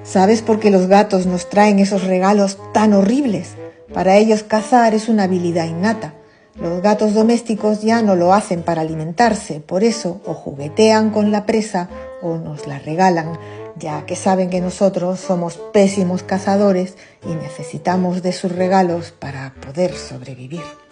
¿Sabes por qué los gatos nos traen esos regalos tan horribles? Para ellos cazar es una habilidad innata. Los gatos domésticos ya no lo hacen para alimentarse, por eso o juguetean con la presa o nos la regalan, ya que saben que nosotros somos pésimos cazadores y necesitamos de sus regalos para poder sobrevivir.